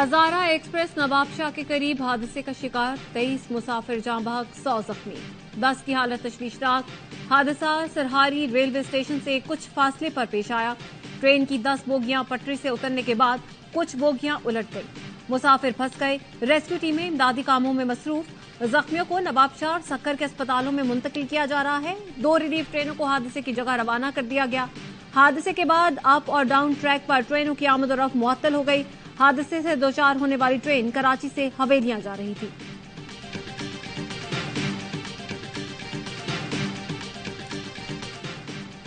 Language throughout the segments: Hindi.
हजारा एक्सप्रेस नवाबशाह के करीब हादसे का शिकार, 23 मुसाफिर जाँ बहक, 100 जख्मी। बस की हालत तशवीशनाक। हादसा सरहारी रेलवे स्टेशन से कुछ फासले पर पेश आया। ट्रेन की 10 बोगियां पटरी से उतरने के बाद कुछ बोगियां उलट गई। मुसाफिर फंस गए। रेस्क्यू टीमें इमदादी कामों में मसरूफ। जख्मियों को नवाबशाह और सक्कर के अस्पतालों में मुंतकिल किया जा रहा है। 2 रिलीफ ट्रेनों को हादसे की जगह रवाना कर दिया गया। हादसे के बाद अप और डाउन ट्रैक पर ट्रेनों की आमद-ओ-रफ्त मुअत्तल हो गई। हादसे से दो चार होने वाली ट्रेन कराची से हवेलियां जा रही थी।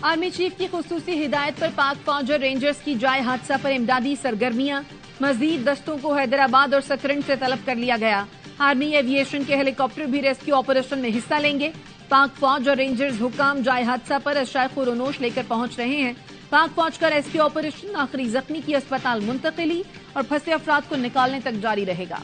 आर्मी चीफ की खुसूसी हिदायत पर पाक फौज और रेंजर्स की जाए हादसा पर इमदादी सरगर्मियां। मजीद दस्तों को हैदराबाद और सकरंद से तलब कर लिया गया। आर्मी एविएशन के हेलीकॉप्टर भी रेस्क्यू ऑपरेशन में हिस्सा लेंगे। पाक फौज और रेंजर्स हुकाम जाए हादसा पर अशाय-खुरोनोश लेकर पहुंच रहे हैं। पाक फौज का रेस्क्यू ऑपरेशन आखिरी जख्मी की अस्पताल मुंतकिली और फंसे अफराद को निकालने तक जारी रहेगा।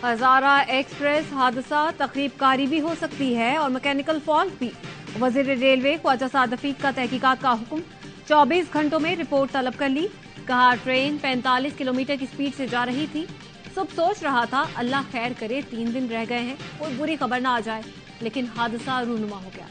हजारा एक्सप्रेस हादसा तकरीब कारी भी हो सकती है और मैकेनिकल फॉल्ट भी। वजीर रेलवे ख्वाजा साद रफीक का तहकीकात का हुक्म। 24 घंटों में रिपोर्ट तलब कर ली। कहा ट्रेन 45 किलोमीटर की स्पीड से जा रही थी। सब सोच रहा था अल्लाह खैर करे 3 दिन रह गए हैं, कोई बुरी खबर ना आ जाए, लेकिन हादसा रूनुमा हो गया।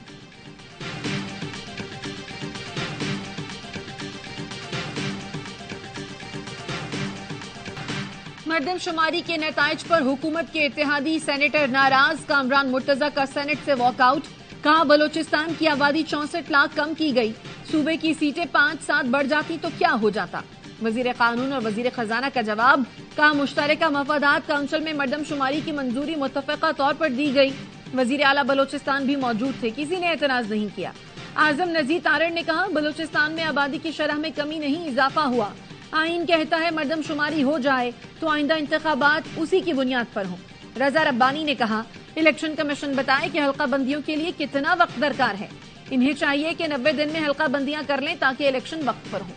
मरदमशुमारी के नताइज पर हुकूमत के इत्तेहादी सेनेटर नाराज। कामरान मुर्तजा का सेनेट से वॉकआउट। कहा बलोचिस्तान की आबादी 64 लाख कम की गई। सूबे की सीटें 5-7 बढ़ जाती तो क्या हो जाता। वजीर कानून और वजीर खजाना का जवाब। कहा मुश्तरका मफादात काउंसिल में मरदमशुमारी की मंजूरी मुत्तफ़क़ा तौर पर दी गई। वजीर आला बलोचिस्तान भी मौजूद थे, किसी ने एतराज नहीं किया। आजम नजीर तारड़ ने कहा बलोचिस्तान में आबादी की शरह में कमी नहीं, इजाफा हुआ। आइन कहता है मरदमशुमारी हो जाए तो आइंदा इंतखाबात उसी की बुनियाद पर हों। रजा रब्बानी ने कहा इलेक्शन कमीशन बताए कि हल्का बंदियों के लिए कितना वक्त दरकार है। इन्हें चाहिए कि 90 दिन में हल्का बंदियां कर लें ताकि इलेक्शन वक्त पर हो।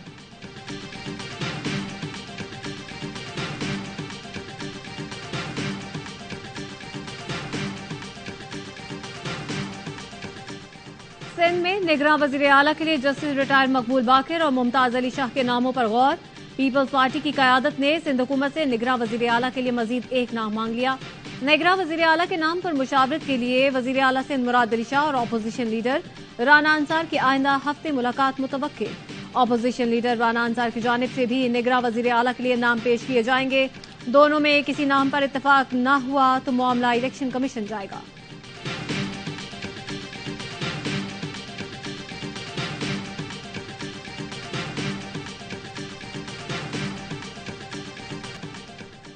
सिंध में निगरान वजीर आला के लिए जस्टिस रिटायर्ड मकबूल बाकिर और मुमताज अली शाह के नामों पर गौर। पीपल्स पार्टी की कयादत ने सिंध हुकूमत से निगरान वजीर आला के लिए मजीद एक नाम मांग लिया। निगरान वजीर आला के नाम पर मुशावरत के लिए वजीर आला सिंध मुराद अली शाह और अपोजिशन लीडर राना अंसार की आइंदा हफ्ते मुलाकात मुतवक्किल। अपोजिशन लीडर राना अंसार की जानिब से भी निगरान वजीर आला के लिए नाम पेश किए जाएंगे। दोनों में किसी नाम पर इत्तेफाक न हुआ तो मामला इलेक्शन कमीशन जाएगा।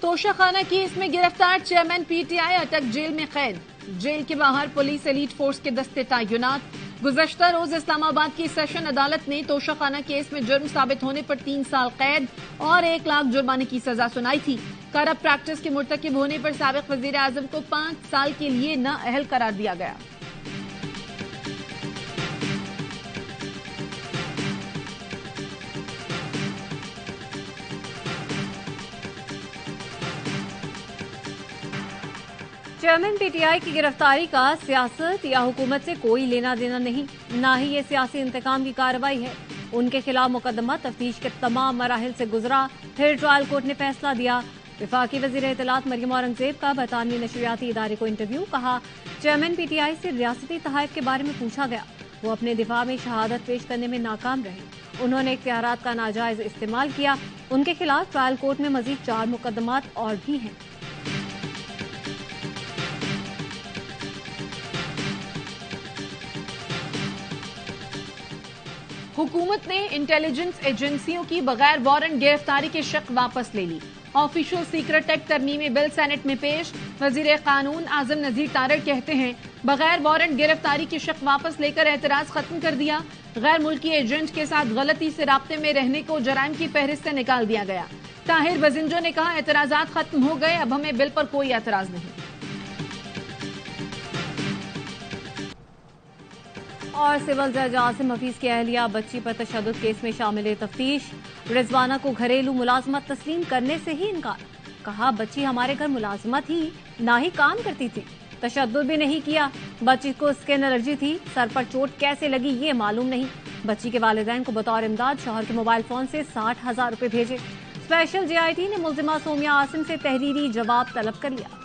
तोशाखाना केस में गिरफ्तार चेयरमैन पीटीआई अटक जेल में कैद। जेल के बाहर पुलिस एलीट फोर्स के दस्ते तैनात। गुज़श्ता रोज इस्लामाबाद की सेशन अदालत ने तोशाखाना केस में जुर्म साबित होने पर 3 साल कैद और 1 लाख जुर्माने की सजा सुनाई थी। करप्ट प्रैक्टिस के मुर्तकिब होने पर साबिक वजीर आजम को 5 साल के लिए नाअहल करार दिया गया। चेयरमैन पीटीआई की गिरफ्तारी का सियासत या हुकूमत से कोई लेना देना नहीं, न ही ये सियासी इंतकाम की कार्रवाई है। उनके खिलाफ मुकदमा तफ्तीश के तमाम मराहिल से गुजरा, फिर ट्रायल कोर्ट ने फैसला दिया। विफाकी वजीर इत्तलात मरियम औरंगजेब का बरतानवी नशरियाती इदारे को इंटरव्यू। कहा चेयरमैन पीटीआई से रियासती तहफ़ के बारे में पूछा गया, वो अपने दिफा में शहादत पेश करने में नाकाम रहे। उन्होंने इख्तियारात का नाजायज इस्तेमाल किया। उनके खिलाफ ट्रायल कोर्ट में मजीद 4 मुकदमात और भी हैं। हुकूमत ने इंटेलिजेंस एजेंसियों की बगैर वारंट गिरफ्तारी के शक वापस ले ली। ऑफिशियल सीक्रेट एक्ट तरमीमी बिल सेनेट में पेश। वजीर कानून आजम नजीर तारड़ कहते हैं बगैर वारंट गिरफ्तारी के शक वापस लेकर एतराज खत्म कर दिया। गैर मुल्की एजेंट के साथ गलती से राब्ते में रहने को जराइम की फहरिस्त से निकाल दिया गया। ताहिर बजिंजो ने कहा एतराजात खत्म हो गए, अब हमें बिल पर कोई एतराज नहीं। और सिविल जज आसिम हफीज की अहलिया बच्ची पर तशद्दुद केस में शामिल तफ्तीश। रिजवाना को घरेलू मुलाजमत तस्लीम करने से ही इनकार। कहा बच्ची हमारे घर मुलाजमत ही ना ही काम करती थी। तशद्दुद भी नहीं किया। बच्ची को स्किन एलर्जी थी। सर पर चोट कैसे लगी ये मालूम नहीं। बच्ची के वालिदैन को बतौर इमदाद शौहर के मोबाइल फोन से 60,000 रुपए भेजे। स्पेशल JIT ने मुल्जिमा सोमिया आसिम से तहरीरी जवाब तलब कर लिया।